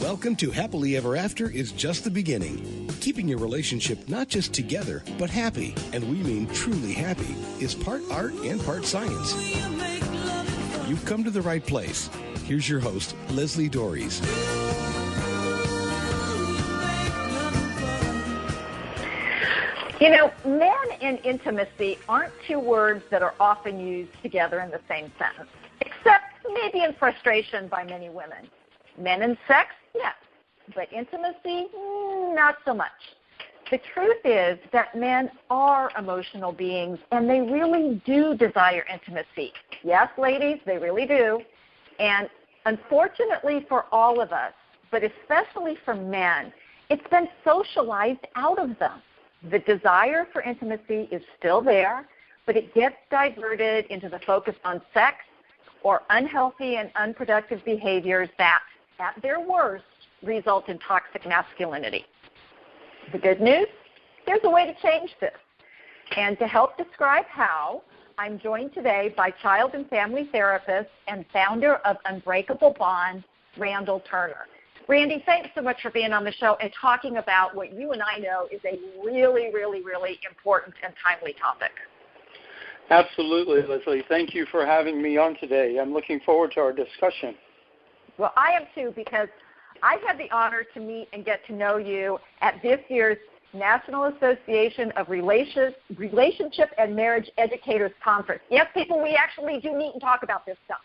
Welcome to Happily Ever After is just the beginning. Keeping your relationship not just together, but happy, and we mean truly happy, is part art and part science. You've come to the right place. Here's your host, Leslie Dories. You know, men and intimacy aren't two words that are often used together in the same sentence, except maybe in frustration by many women. Men and sex, yes, but intimacy, not so much. The truth is that men are emotional beings, and they really do desire intimacy. Yes, ladies, they really do. And unfortunately for all of us, but especially for men, it's been socialized out of them. The desire for intimacy is still there, but it gets diverted into the focus on sex or unhealthy and unproductive behaviors that, at their worst, result in toxic masculinity. The good news? There's a way to change this. And to help describe how, I'm joined today by child and family therapist and founder of Unbreakable Bond, Randall Turner. Randy, thanks so much for being on the show and talking about what you and I know is a really, really, really important and timely topic. Absolutely, Leslie. Thank you for having me on today. I'm looking forward to our discussion. Well, I am too, because I had the honor to meet and get to know you at this year's National Association of Relationship and Marriage Educators Conference. Yes, people, we actually do meet and talk about this stuff.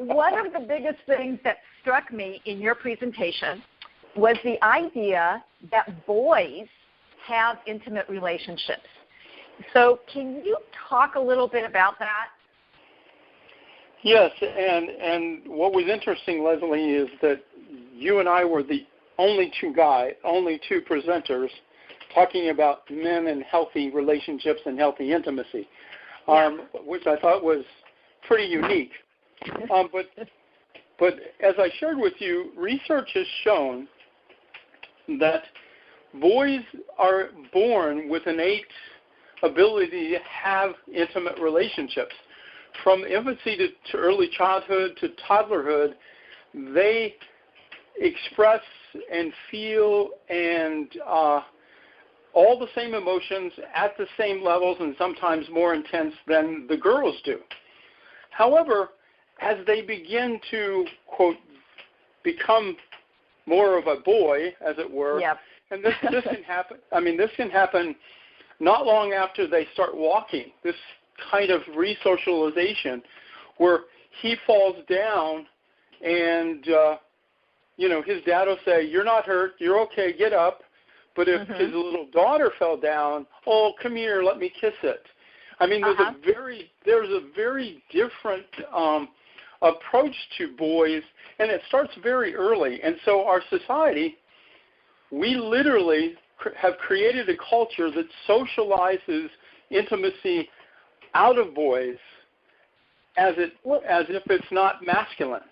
One of the biggest things that struck me in your presentation was the idea that boys have intimate relationships. So can you talk a little bit about that? Yes, and what was interesting, Leslie, is that you and I were the only two presenters talking about men and healthy relationships and healthy intimacy, which I thought was pretty unique. But as I shared with you, research has shown that boys are born with innate ability to have intimate relationships. From infancy to early childhood to toddlerhood, they express and feel and all the same emotions at the same levels and sometimes more intense than the girls do. However, as they begin to, quote, become more of a boy, as it were, yep. and this can happen. I mean, this can happen not long after they start walking. This kind of resocialization where he falls down and, his dad will say, "You're not hurt, you're okay, get up." But if his little daughter fell down, "Oh, come here, let me kiss it." I mean, there's a very different approach to boys, and it starts very early. And so our society, we literally have created a culture that socializes intimacy out of boys as if it's not masculine.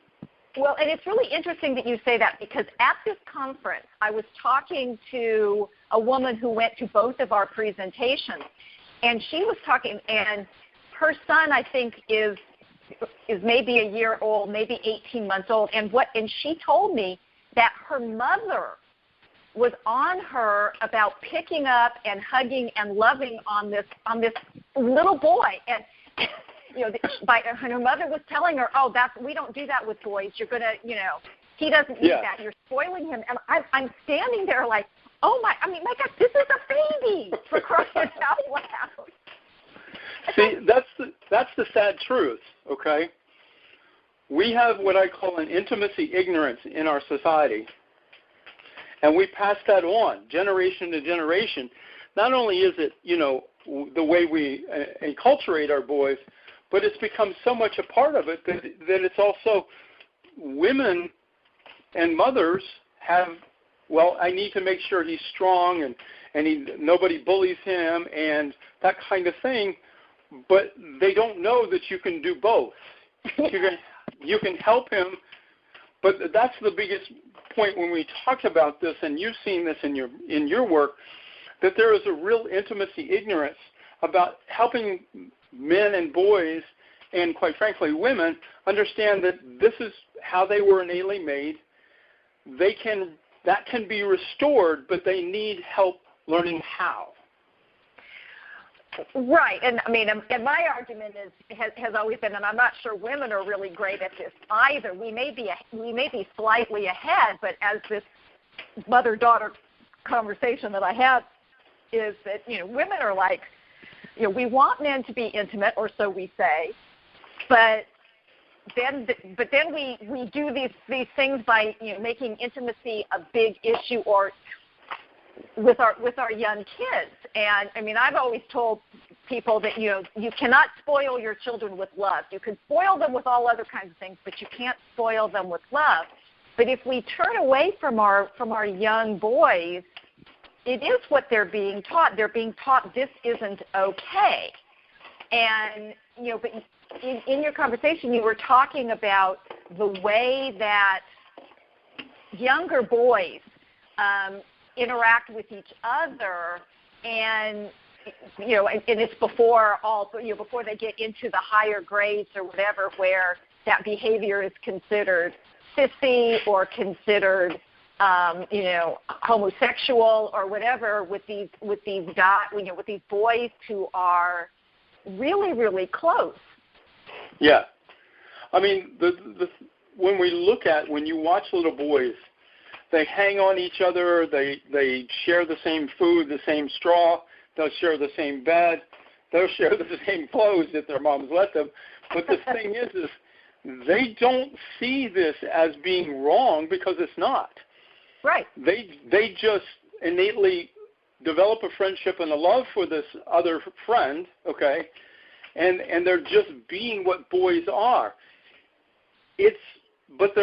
Well, and it's really interesting that you say that, because at this conference, I was talking to a woman who went to both of our presentations, and she was talking, and her son, I think, is maybe a year old, maybe 18 months old, and she told me that her mother was on her about picking up and hugging and loving on this little boy, and her mother was telling her, "Oh, we don't do that with boys. You're gonna, he doesn't do that. You're spoiling him." And I'm standing there like, "Oh my God, this is a baby, for crying out loud." See, that's the sad truth. Okay, we have what I call an intimacy ignorance in our society. And we pass that on generation to generation. Not only is it, the way we enculturate our boys, but it's become so much a part of it that it's also women and mothers have, I need to make sure he's strong and nobody bullies him and that kind of thing. But they don't know that you can do both. You can help him, but that's the biggest point when we talk about this, and you've seen this in your work, that there is a real intimacy ignorance about helping men and boys, and quite frankly women, understand that this is how they were innately made, that can be restored, but they need help learning how. Right, and I mean, and my argument has always been, and I'm not sure women are really great at this either. We may be slightly ahead, but as this mother-daughter conversation that I had is that, you know, women are like, you know, we want men to be intimate, or so we say, but then we do these things by, you know, making intimacy a big issue or with our young kids. And I mean, I've always told people that, you know, you cannot spoil your children with love. You can spoil them with all other kinds of things, but you can't spoil them with love. But if we turn away from our young boys, it is what they're being taught. They're being taught this isn't okay. And, you know, but in your conversation, you were talking about the way that younger boys interact with each other, and, you know, and it's before they get into the higher grades or whatever, where that behavior is considered sissy or considered, you know, homosexual or whatever, with these guys, you know, with these boys who are really, really close. Yeah, I mean, when you watch little boys, they hang on each other. They share the same food, the same straw. They'll share the same bed. They'll share the same clothes if their moms let them. But the thing is they don't see this as being wrong, because it's not. Right. They just innately develop a friendship and a love for this other friend, okay, and they're just being what boys are. But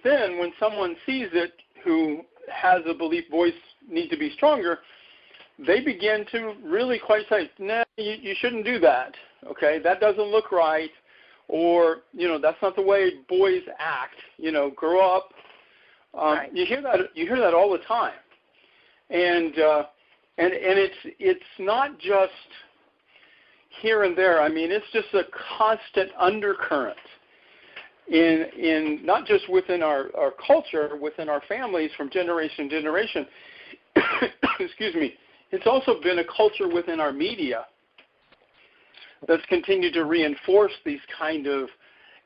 then when someone sees it, who has a belief boys need to be stronger, they begin to really quite say, nah, you shouldn't do that, okay? That doesn't look right, or, you know, that's not the way boys act, you know, grow up. Right. You hear that all the time. And it's not just here and there. I mean, it's just a constant undercurrent in not just within our culture, within our families from generation to generation. Excuse me. It's also been a culture within our media that's continued to reinforce these kind of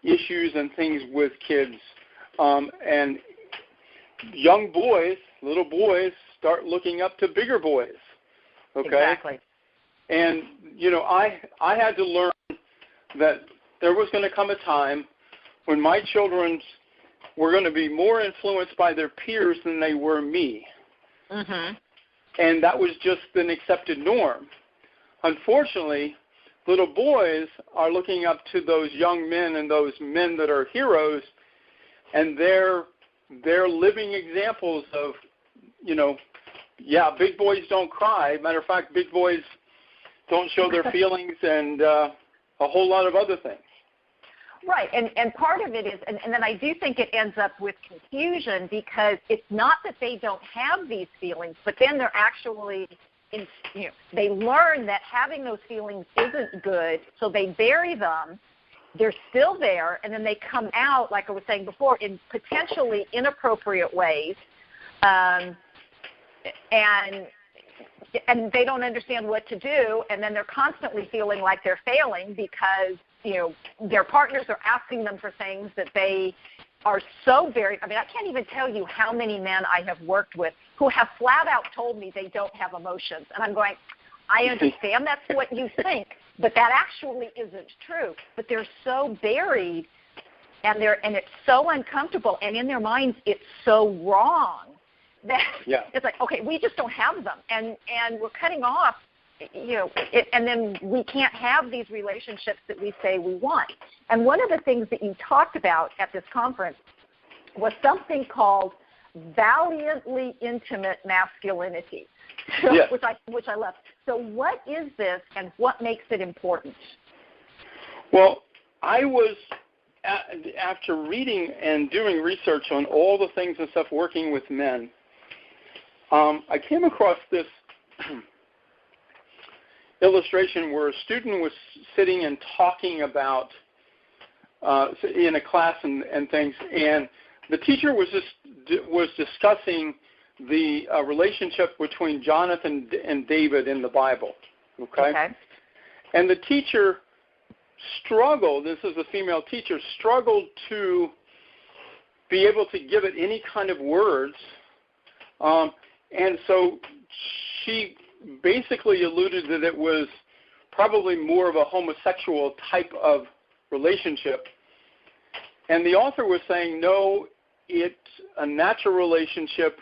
issues and things with kids. And young boys, little boys, start looking up to bigger boys. Okay? Exactly. And, you know, I had to learn that there was going to come a time when my children were going to be more influenced by their peers than they were me. Mm-hmm. And that was just an accepted norm. Unfortunately, little boys are looking up to those young men and those men that are heroes, and they're living examples of, you know, yeah, big boys don't cry. Matter of fact, big boys don't show their feelings, and a whole lot of other things. Right, and part of it is, and then I do think it ends up with confusion, because it's not that they don't have these feelings, but then they're actually, you know, they learn that having those feelings isn't good, so they bury them. They're still there, and then they come out, like I was saying before, in potentially inappropriate ways, and they don't understand what to do, and then they're constantly feeling like they're failing because, you know, their partners are asking them for things that they are so very, I mean, I can't even tell you how many men I have worked with who have flat out told me they don't have emotions. And I'm going, I understand that's what you think, but that actually isn't true. But they're so buried, and it's so uncomfortable, and in their minds it's so wrong that It's like, okay, we just don't have them, and we're cutting off, you know, and then we can't have these relationships that we say we want. And one of the things that you talked about at this conference was something called valiantly intimate masculinity, which I love. So what is this, and what makes it important? Well, I was, after reading and doing research on all the things and stuff working with men, I came across this illustration where a student was sitting and talking about in a class and things, and the teacher was just was discussing the relationship between Jonathan and David in the Bible. Okay? And the teacher struggled, this is a female teacher, struggled to be able to give it any kind of words. And so she basically alluded that it was probably more of a homosexual type of relationship. And the author was saying, no, it's a natural relationship.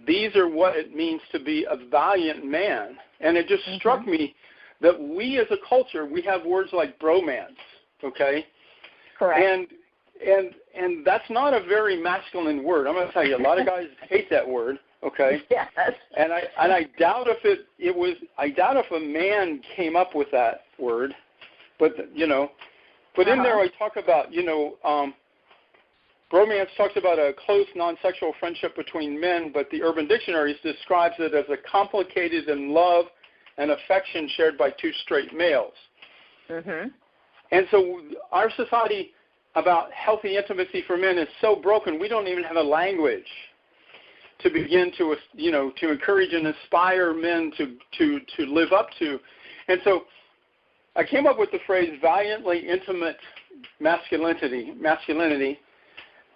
These are what it means to be a valiant man. And it just struck me that we as a culture, we have words like bromance, okay? Correct. And that's not a very masculine word. I'm going to tell you, a lot of guys hate that word, okay? Yes. And I doubt if a man came up with that word, but But in there I talk about, bromance talks about a close non-sexual friendship between men, but the Urban Dictionary describes it as a complicated in love and affection shared by two straight males. And so our society about healthy intimacy for men is so broken, we don't even have a language to begin to, to encourage and inspire men to live up to. And so I came up with the phrase valiantly intimate masculinity,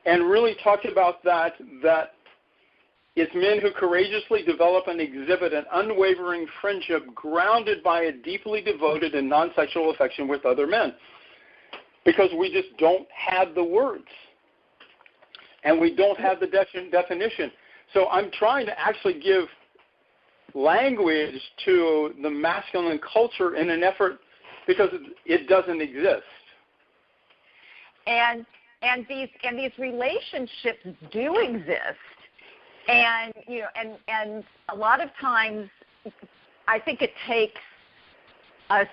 and really talked about that it's men who courageously develop and exhibit an unwavering friendship grounded by a deeply devoted and non-sexual affection with other men. Because we just don't have the words, and we don't have the definition. So I'm trying to actually give language to the masculine culture in an effort, because it doesn't exist. And these relationships do exist, and and a lot of times I think it takes a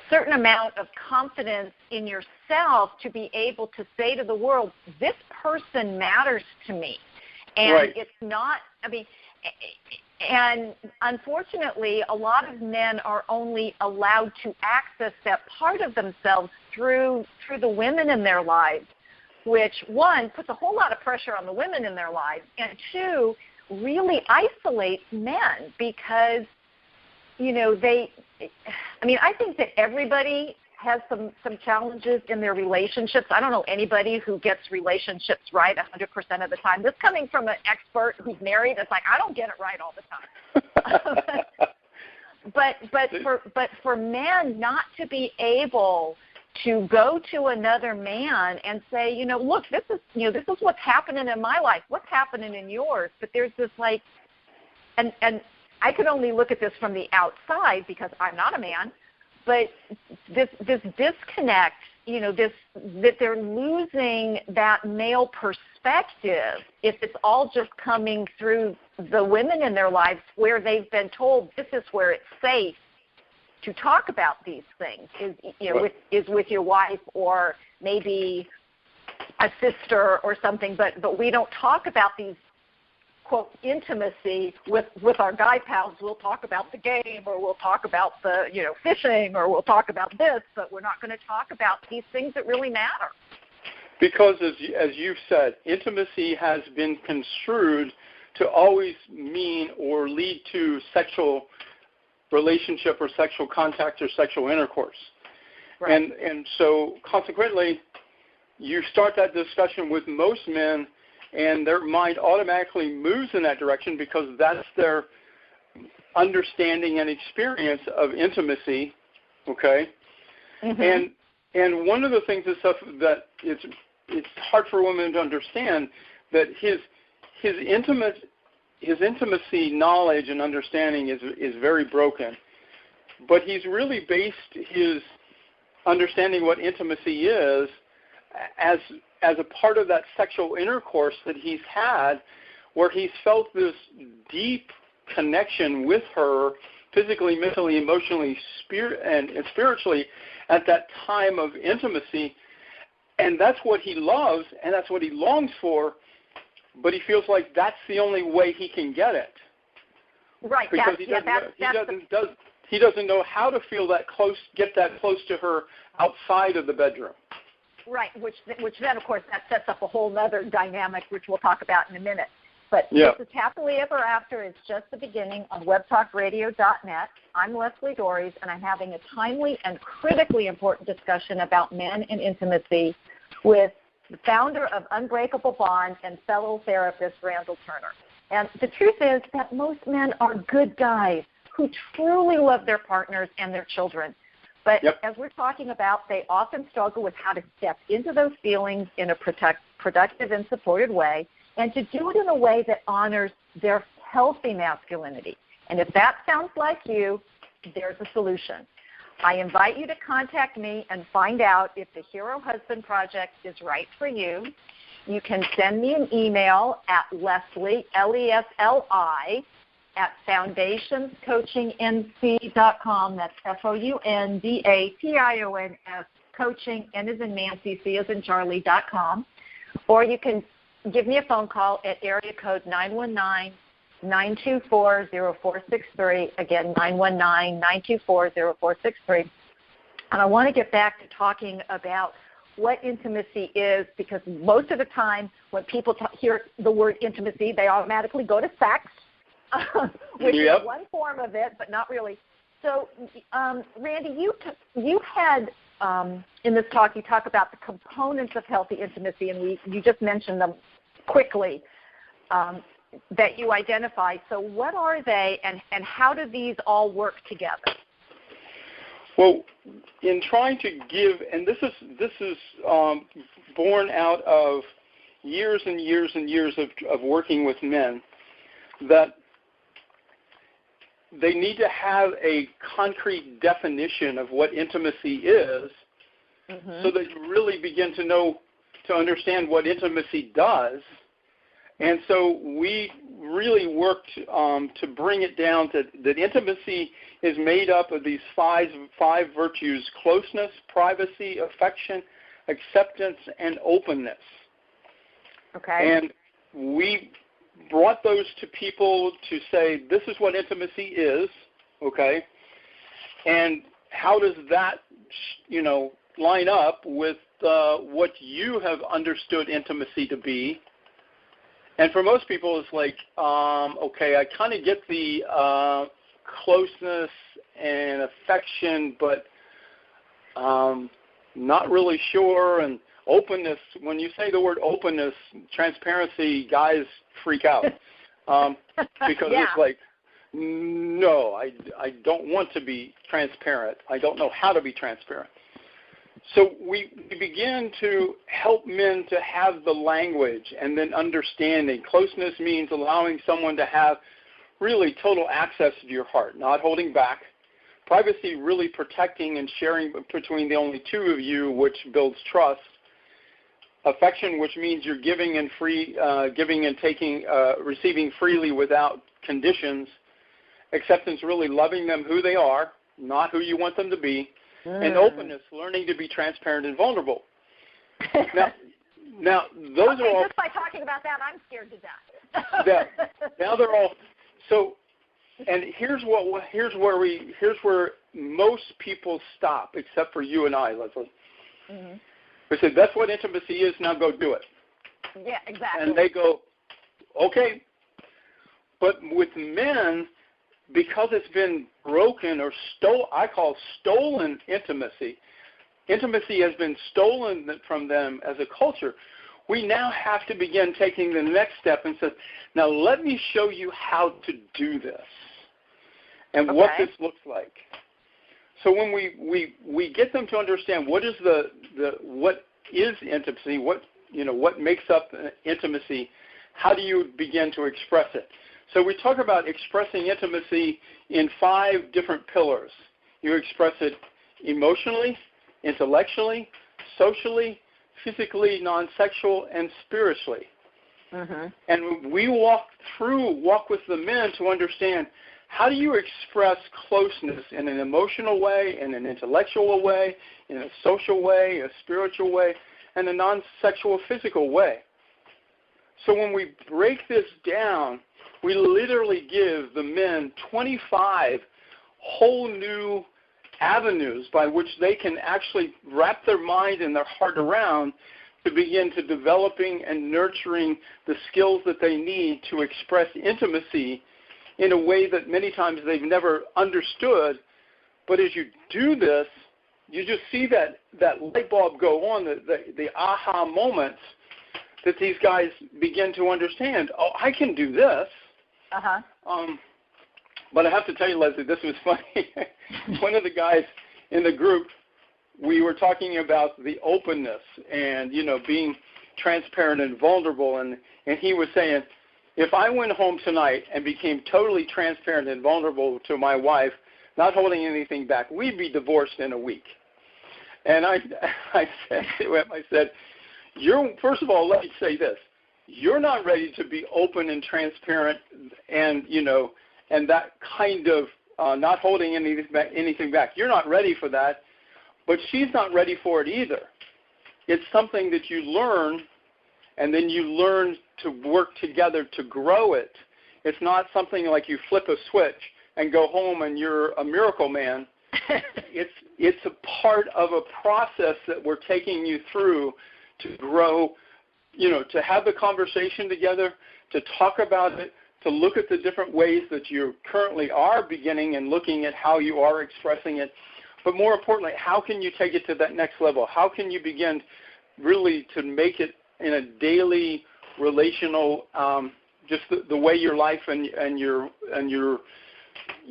certain amount of confidence in yourself to be able to say to the world, this person matters to me. And it's not, and unfortunately, a lot of men are only allowed to access that part of themselves through the women in their lives, which, one, puts a whole lot of pressure on the women in their lives, and two, really isolates men because, I think that everybody has some challenges in their relationships. I don't know anybody who gets relationships right 100% of the time. This coming from an expert who's married, it's like, I don't get it right all the time. but for men not to be able to go to another man and say, look, this is what's happening in my life. What's happening in yours? But there's this and I could only look at this from the outside because I'm not a man. But this disconnect, that they're losing that male perspective if it's all just coming through the women in their lives where they've been told this is where it's safe to talk about these things, is with your wife or maybe a sister or something, but we don't talk about these, quote, intimacy with our guy pals. We'll talk about the game, or we'll talk about the, fishing, or we'll talk about this, but we're not going to talk about these things that really matter. Because as you've said, intimacy has been construed to always mean or lead to sexual relationship or sexual contact or sexual intercourse. Right. And so consequently, you start that discussion with most men, and their mind automatically moves in that direction because that's their understanding and experience of intimacy, okay? And one of the things that it's hard for women to understand, that his intimacy knowledge and understanding is very broken, but he's really based his understanding what intimacy is as a part of that sexual intercourse that he's had, where he's felt this deep connection with her physically, mentally, emotionally, and spiritually at that time of intimacy. And that's what he loves, and that's what he longs for, but he feels like that's the only way he can get it. Right. Because he doesn't know how to feel that close, get that close to her outside of the bedroom. Right, which then, of course, that sets up a whole other dynamic, which we'll talk about in a minute. But This is Happily Ever After. It's just the beginning on webtalkradio.net. I'm Leslie Dories, and I'm having a timely and critically important discussion about men and intimacy with the founder of Unbreakable Bond and fellow therapist Randall Turner. And the truth is that most men are good guys who truly love their partners and their children. But as we're talking about, they often struggle with how to step into those feelings in a productive and supported way, and to do it in a way that honors their healthy masculinity. And if that sounds like you, there's a solution. I invite you to contact me and find out if the Hero Husband Project is right for you. You can send me an email at Leslie, Lesli, at foundationscoachingnc.com. That's FOUNDATIONS, coaching, N as in Nancy, C as in Charlie.com. Or you can give me a phone call at area code 919-924-0463. Again, 919-924-0463. And I want to get back to talking about what intimacy is, because most of the time when people hear the word intimacy, they automatically go to sex, which is one form of it, but not really. So, Randy, you had in this talk, you talk about the components of healthy intimacy, and you just mentioned them quickly that you identify. So what are they, and how do these all work together? Well, in trying to give, and this is born out of years and years and years of working with men, that they need to have a concrete definition of what intimacy is, so that you really begin to understand what intimacy does. And so we really worked to bring it down that intimacy is made up of these five virtues: closeness, privacy, affection, acceptance, and openness. Okay. And we brought those to people to say, this is what intimacy is, okay? And how does that, line up with what you have understood intimacy to be? And for most people, it's like, okay, I kind of get the closeness and affection, but not really sure. And openness, when you say the word openness, transparency, guys freak out because it's like, no, I don't want to be transparent. I don't know how to be transparent. So we begin to help men to have the language and then understanding. Closeness means allowing someone to have really total access to your heart, not holding back. Privacy, really protecting and sharing between the only two of you, which builds trust. Affection, which means you're giving and taking, receiving freely without conditions. Acceptance, really loving them who they are, not who you want them to be. And openness, learning to be transparent and vulnerable. Now those are all. Just by talking about that, I'm scared to death. Now they're all. So, and here's where most people stop, except for you and I, Leslie. We said, that's what intimacy is. Now go do it. Yeah, exactly. And they go, okay. But with men, because it's been broken or I call stolen intimacy. Intimacy has been stolen from them as a culture. We now have to begin taking the next step and say, now let me show you how to do this and what this looks like. So when we get them to understand what is what is intimacy, what makes up intimacy, how do you begin to express it? So we talk about expressing intimacy in 5 different pillars. You express it emotionally, intellectually, socially, physically, non-sexual, and spiritually. And we walk with the men to understand, how do you express closeness in an emotional way, in an intellectual way, in a social way, a spiritual way, and a non-sexual physical way? So when we break this down, we literally give the men 25 whole new avenues by which they can actually wrap their mind and their heart around to begin to developing and nurturing the skills that they need to express intimacy in a way that many times they've never understood. But as you do this, you just see that light bulb go on, the aha moments that these guys begin to understand, oh, I can do this. But I have to tell you, Leslie, this was funny. One of the guys in the group, we were talking about the openness and, being transparent and vulnerable. And he was saying, if I went home tonight and became totally transparent and vulnerable to my wife, not holding anything back, we'd be divorced in a week. And I said to him, I said, first of all, let me say this. You're not ready to be open and transparent and, and that kind of not holding anything back. You're not ready for that, but she's not ready for it either. It's something that you learn, and then you learn to work together to grow it. It's not something like you flip a switch and go home and you're a miracle man. It's a part of a process that we're taking you through to grow, to have the conversation together, to talk about it, to look at the different ways that you currently are beginning and looking at how you are expressing it. But more importantly, how can you take it to that next level? How can you begin really to make it in a daily relational, just the way your life and your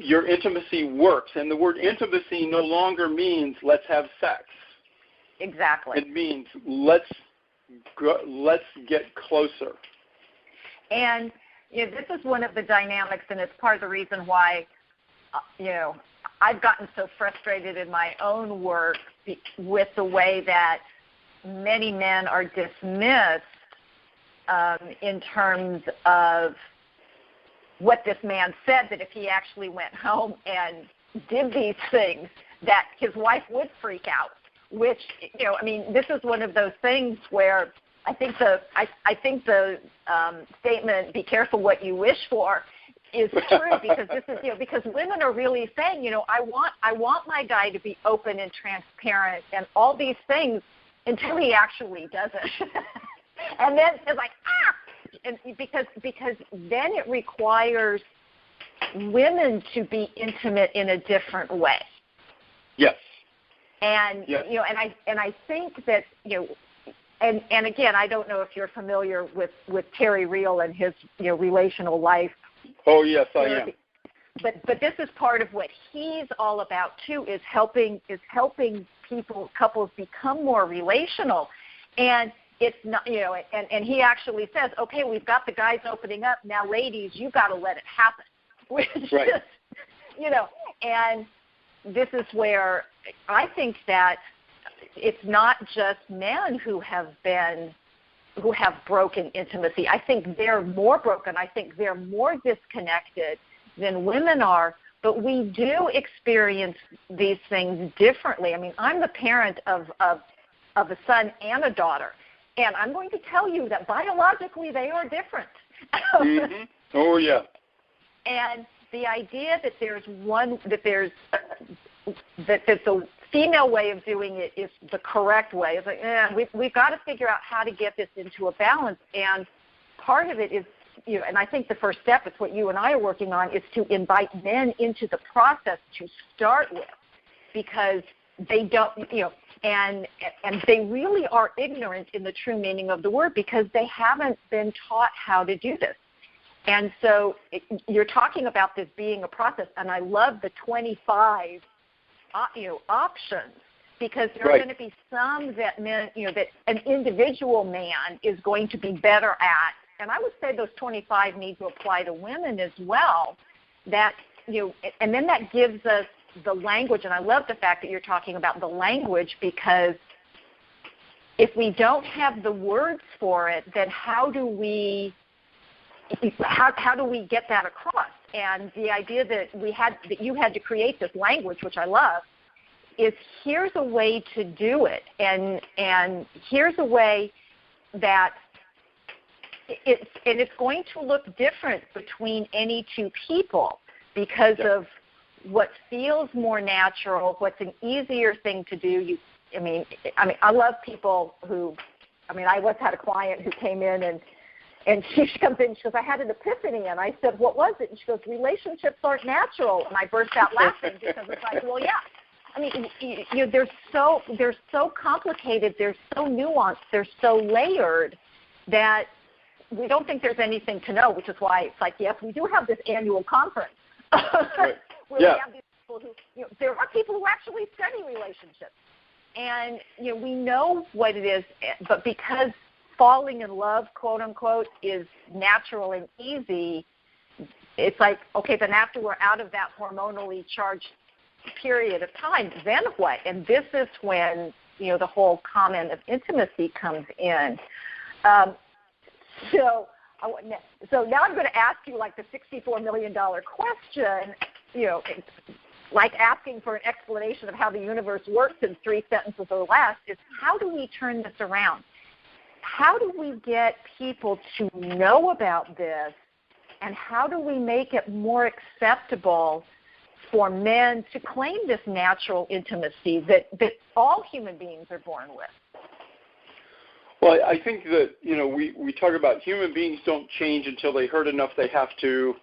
intimacy works? And the word intimacy no longer means let's have sex. Exactly. It means let's get closer. And this is one of the dynamics, and it's part of the reason why, I've gotten so frustrated in my own work with the way that many men are dismissed in terms of what this man said, that if he actually went home and did these things, that his wife would freak out, which, this is one of those things where I think the statement, be careful what you wish for, is true, because this is, because women are really saying, I want my guy to be open and transparent and all these things until he actually does it. And then it's like, and because then it requires women to be intimate in a different way. Yes. And yes. And I think that and again, I don't know if you're familiar with Terry Real and his relational life. Oh yes, I am. But this is part of what he's all about too, is helping couples become more relational. And it's not, and he actually says, okay, we've got the guys opening up. Now, ladies, you got to let it happen. Which right. is, and this is where I think that it's not just men who have broken intimacy. I think they're more broken. I think they're more disconnected than women are. But we do experience these things differently. I mean, I'm the parent of a son and a daughter. And I'm going to tell you that biologically they are different. Mm-hmm. Oh, yeah. And the idea that the female way of doing it is the correct way. It's like, we've got to figure out how to get this into a balance. And part of it is, and I think the first step, it's what you and I are working on, is to invite men into the process to start with, because they don't, and they really are ignorant in the true meaning of the word, because they haven't been taught how to do this. And so you're talking about this being a process, and I love the 25 options, because there are going to be some that men, that an individual man is going to be better at. And I would say those 25 need to apply to women as well. That, and then that gives us the language. And I love the fact that you're talking about the language, because if we don't have the words for it, then how do we get that across? And the idea that you had to create this language, which I love, is here's a way to do it, and here's a way that it's going to look different between any two people because of what feels more natural, what's an easier thing to do. I love people who, I once had a client who came in and she comes in, she goes, I had an epiphany. And I said, what was it? And she goes, relationships aren't natural. And I burst out laughing because it's like, well, yeah. They're so complicated, they're so nuanced, they're so layered that we don't think there's anything to know, which is why it's like, yes, we do have this annual conference right. where we have these people who, there are people who actually study relationships. And, we know what it is, but because falling in love, quote unquote, is natural and easy, it's like, okay, then after we're out of that hormonally charged period of time, then what? And this is when, the whole comment of intimacy comes in. So now I'm going to ask you like the $64 million question, like asking for an explanation of how the universe works in 3 sentences or less, is how do we turn this around? How do we get people to know about this, and how do we make it more acceptable for men to claim this natural intimacy that all human beings are born with? Well, I think that, we talk about human beings don't change until they hurt enough they have to,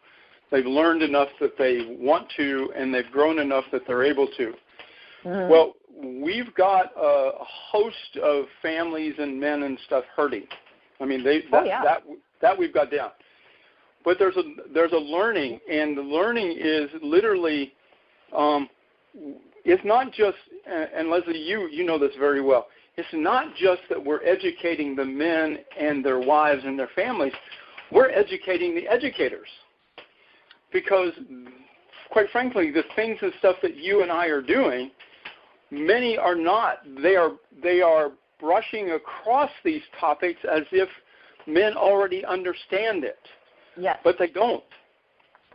they've learned enough that they want to, and they've grown enough that they're able to. Mm-hmm. Well, we've got a host of families and men and stuff hurting. That we've got down. But there's a learning, and the learning is literally, it's not just, and Leslie, you know this very well, it's not just that we're educating the men and their wives and their families, we're educating the educators. Because, quite frankly, the things and stuff that you and I are doing, many are not. They are brushing across these topics as if men already understand it. Yes. But they don't,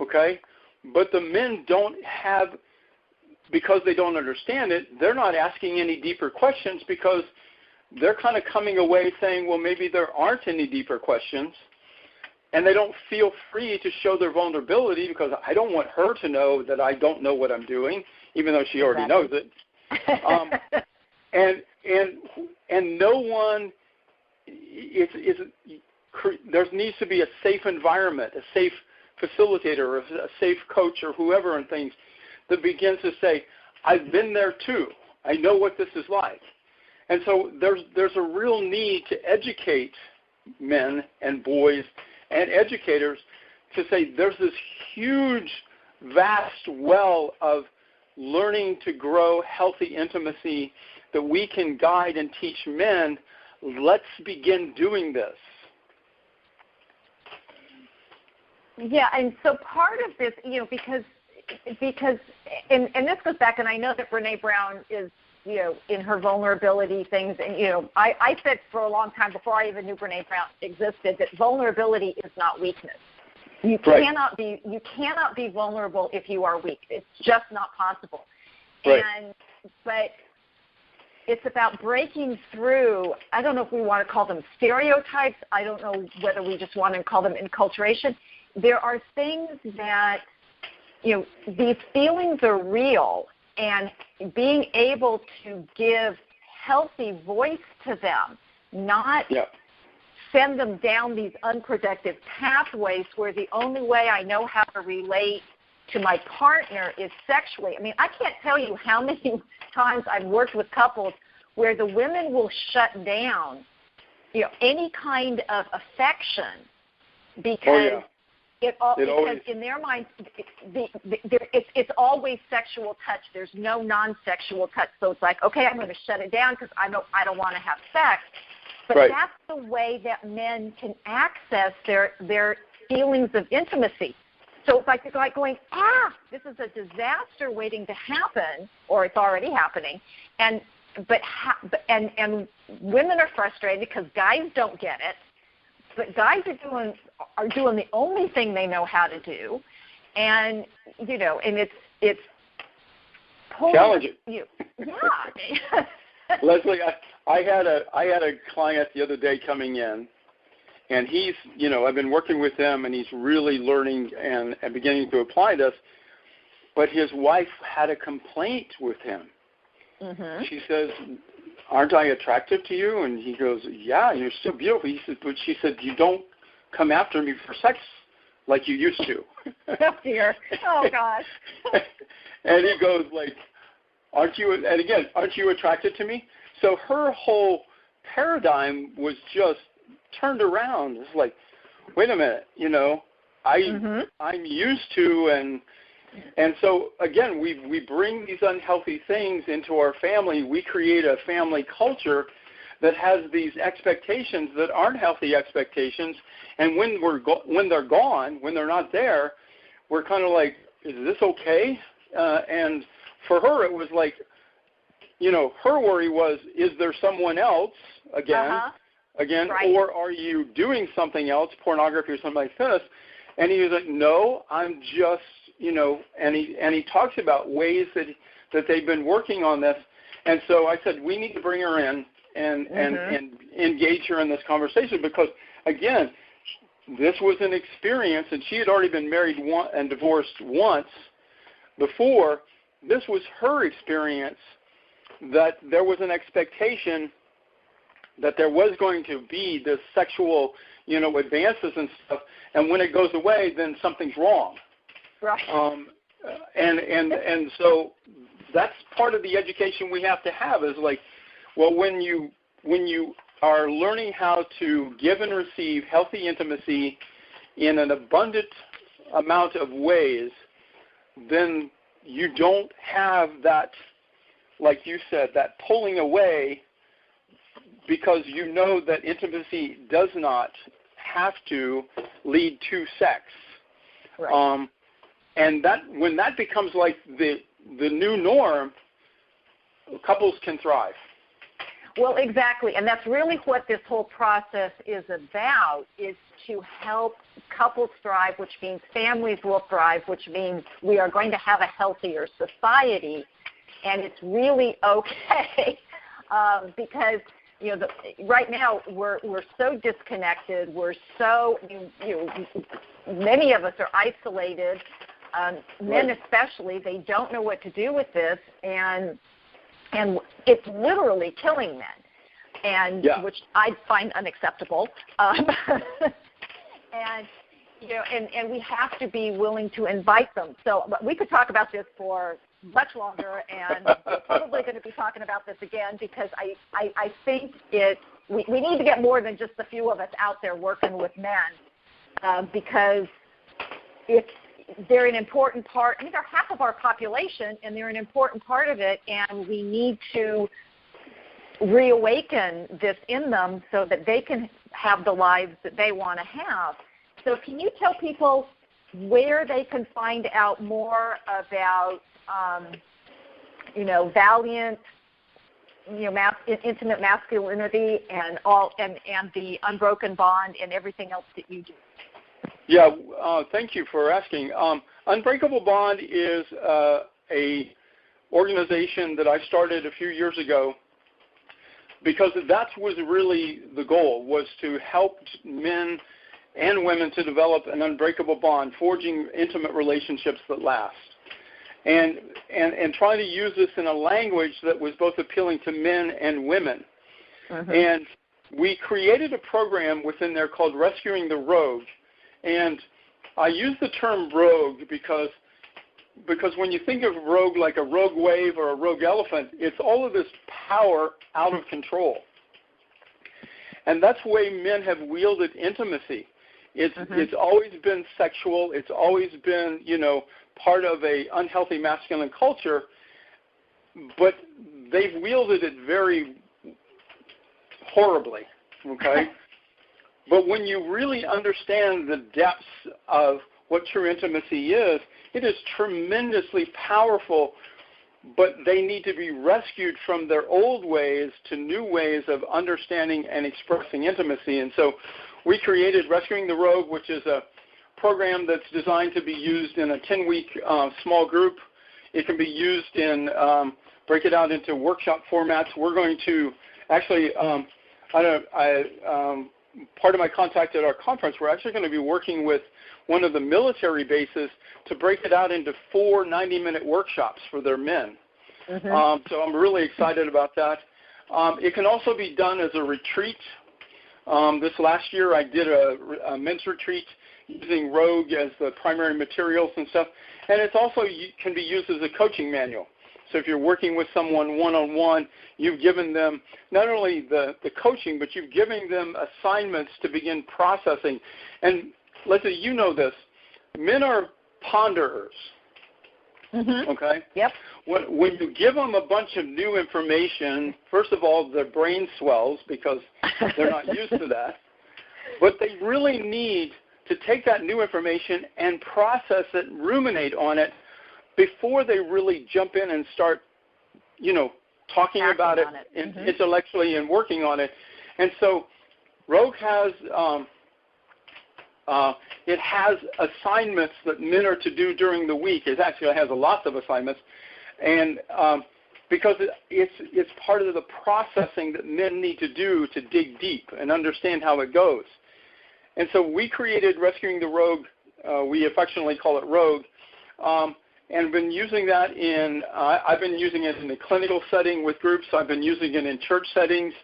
okay? But the men don't have, because they don't understand it, they're not asking any deeper questions because they're kind of coming away saying, well, maybe there aren't any deeper questions. And they don't feel free to show their vulnerability because I don't want her to know that I don't know what I'm doing, even though she already knows it. And no one there needs to be a safe environment, a safe facilitator, or a safe coach, or whoever, and things that begins to say, I've been there too. I know what this is like. And so there's a real need to educate men and boys and educators to say there's this huge, vast well of learning to grow healthy intimacy that we can guide and teach men. Let's begin doing this. Yeah, and so part of this, because and this goes back, and I know that Brené Brown is, in her vulnerability things, and, I said for a long time before I even knew Brené Brown existed that vulnerability is not weakness. You cannot be vulnerable if you are weak. It's just not possible. Right. But it's about breaking through, I don't know if we want to call them stereotypes. I don't know whether we just want to call them enculturation. There are things that, these feelings are real, and being able to give healthy voice to them, not send them down these unproductive pathways where the only way I know how to relate to my partner is sexually. I can't tell you how many times I've worked with couples where the women will shut down, any kind of affection because because in their minds it's always sexual touch. There's no non-sexual touch. So it's like, okay, I'm going to shut it down because I don't want to have sex. But that's the way that men can access their feelings of intimacy. So it's like going, this is a disaster waiting to happen, or it's already happening, and women are frustrated because guys don't get it, but guys are doing the only thing they know how to do, and and it's challenging. Yeah. Leslie, I had a client the other day coming in, and he's, I've been working with him, and he's really learning and beginning to apply this. but his wife had a complaint with him. Mm-hmm. She says, "Aren't I attractive to you?" And he goes, "Yeah, you're so beautiful." He said, "But," she said, "you don't come after me for sex like you used to." Oh, dear. Oh, gosh. And he goes, like, "Aren't you," and again, "aren't you attracted to me?" So her whole paradigm was just turned around. It's like, wait a minute, I'm used to, and so again, we bring these unhealthy things into our family. We create a family culture that has these expectations that aren't healthy expectations, and when they're gone, when they're not there, we're kind of like, is this okay? And for her, it was like, her worry was, is there someone else again, right. or are you doing something else, pornography or something like this? And he was like, no, I'm just, and he talks about ways that they've been working on this. And so I said, we need to bring her in and engage her in this conversation because, again, this was an experience, and she had already been married and divorced once before. This was her experience, that there was an expectation that there was going to be this sexual, advances and stuff, and when it goes away, then something's wrong. Right. And so that's part of the education we have to have is like, well, when you are learning how to give and receive healthy intimacy in an abundant amount of ways, then you don't have that, like you said, that pulling away, because you know that intimacy does not have to lead to sex. Right. And that when that becomes like the new norm, couples can thrive. Well, exactly, and that's really what this whole process is about, is to help couples thrive, which means families will thrive, which means we are going to have a healthier society, and it's really okay because right now we're so disconnected. We're so many of us are isolated. Men especially, they don't know what to do with this, and it's literally killing men, and which I find unacceptable. And we have to be willing to invite them. So we could talk about this for much longer, and we're probably going to be talking about this again because I think we need to get more than just a few of us out there working with men because they're an important part. I mean, they're half of our population, and they're an important part of it, and we need to reawaken this in them so that they can have the lives that they want to have. So can you tell people where they can find out more about, Valiant, intimate masculinity and the Unbroken Bond and everything else that you do? Yeah, thank you for asking. Unbreakable Bond is a organization that I started a few years ago because that was really the goal, was to help men and women to develop an unbreakable bond, forging intimate relationships that last. And trying to use this in a language that was both appealing to men and women. Mm-hmm. And we created a program within there called Rescuing the Rogue. And I use the term rogue because when you think of rogue like a rogue wave or a rogue elephant, it's all of this power out of control. And that's the way men have wielded intimacy. It's always been sexual. It's always been, part of a unhealthy masculine culture, but they've wielded it very horribly, okay? But when you really understand the depths of what true intimacy is, it is tremendously powerful, but they need to be rescued from their old ways to new ways of understanding and expressing intimacy. And so we created Rescuing the Rogue, which is a program that's designed to be used in a 10-week small group. It can be used in, break it out into workshop formats. We're going to actually, part of my contact at our conference, we're actually going to be working with one of the military bases to break it out into 4 90-minute workshops for their men. Mm-hmm. So I'm really excited about that. It can also be done as a retreat. This last year I did a men's retreat using Rogue as the primary materials and stuff. And it's also can be used as a coaching manual. So if you're working with someone one-on-one, you've given them not only the coaching, but you've given them assignments to begin processing. And Leslie, you know this. Men are ponderers. Mm-hmm. Okay? Yep. When you give them a bunch of new information, first of all, their brain swells because they're not used to that. But they really need to take that new information and process it, ruminate on it, before they really jump in and start, talking about it, mm-hmm. intellectually and working on it. And so Rogue has it has assignments that men are to do during the week. It actually has lots of assignments, and because it's part of the processing that men need to do to dig deep and understand how it goes. And so we created Rescuing the Rogue. We affectionately call it Rogue, and been using that I've been using it in the clinical setting with groups. I've been using it in church settings.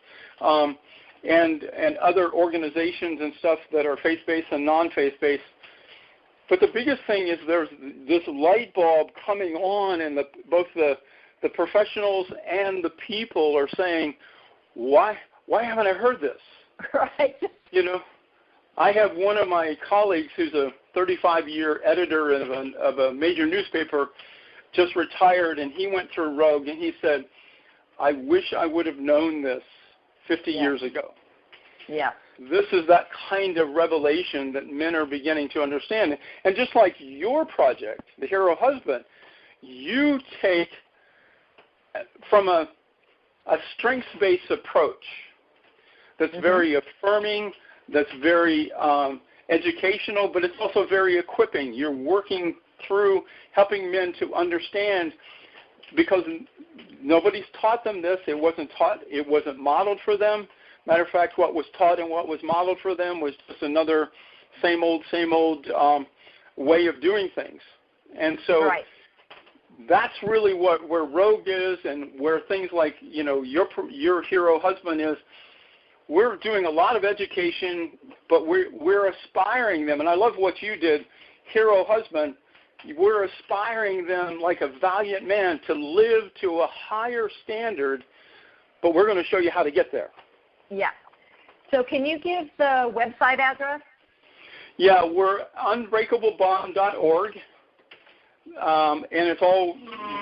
And other organizations and stuff that are faith-based and non-faith-based. But the biggest thing is there's this light bulb coming on, and both the professionals and the people are saying, why haven't I heard this? Right. I have one of my colleagues who's a 35-year editor of a major newspaper, just retired, and he went through Rogue, and he said, I wish I would have known this 50 years ago. Yeah. This is that kind of revelation that men are beginning to understand. And just like your project, The Hero Husband, you take from a strengths-based approach that's mm-hmm. very affirming, that's very educational, but it's also very equipping. You're working through helping men to understand, because nobody's taught them this. It wasn't modeled for them. Matter of fact, what was taught and what was modeled for them was just another same old way of doing things. And so right. That's really where Rogue is, and where things like your Hero Husband is. We're doing a lot of education, but we're aspiring them. And I love what you did, Hero Husband. We're aspiring them like a valiant man to live to a higher standard, but we're going to show you how to get there. Yeah. So can you give the website address? Yeah, we're unbreakablebond.org, and it's all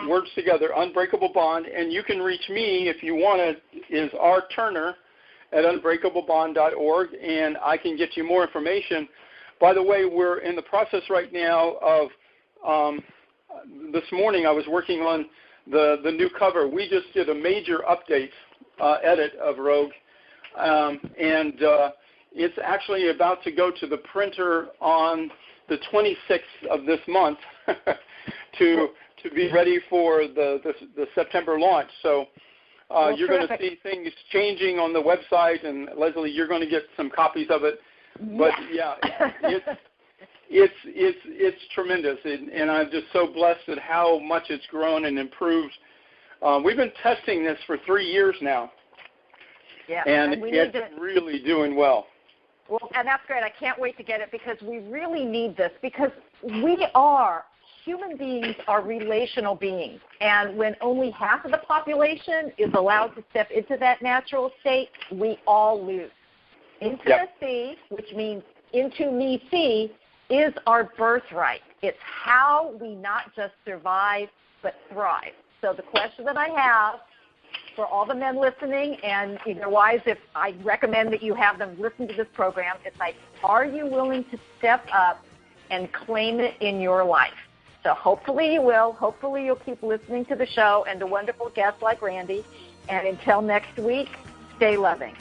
words together, Unbreakable Bond. And you can reach me if you want to, is R. Turner at unbreakablebond.org, and I can get you more information. By the way, we're in the process right now of this morning I was working on the new cover. We just did a major update edit of Rogue, and it's actually about to go to the printer on the 26th of this month to be ready for the September launch. So you're going to see things changing on the website, and Leslie, you're going to get some copies of it. But yeah, it's tremendous, and I'm just so blessed at how much it's grown and improved. We've been testing this for 3 years now, and it's really doing well. Well, and that's great. I can't wait to get it, because we really need this, because human beings are relational beings, and when only half of the population is allowed to step into that natural state, we all lose. Intimacy, which means into me see, is our birthright. It's how we not just survive, but thrive. So the question that I have for all the men listening, and their wives, if I recommend that you have them listen to this program, it's like, are you willing to step up and claim it in your life? So hopefully you will. Hopefully you'll keep listening to the show and to wonderful guests like Randy. And until next week, stay loving.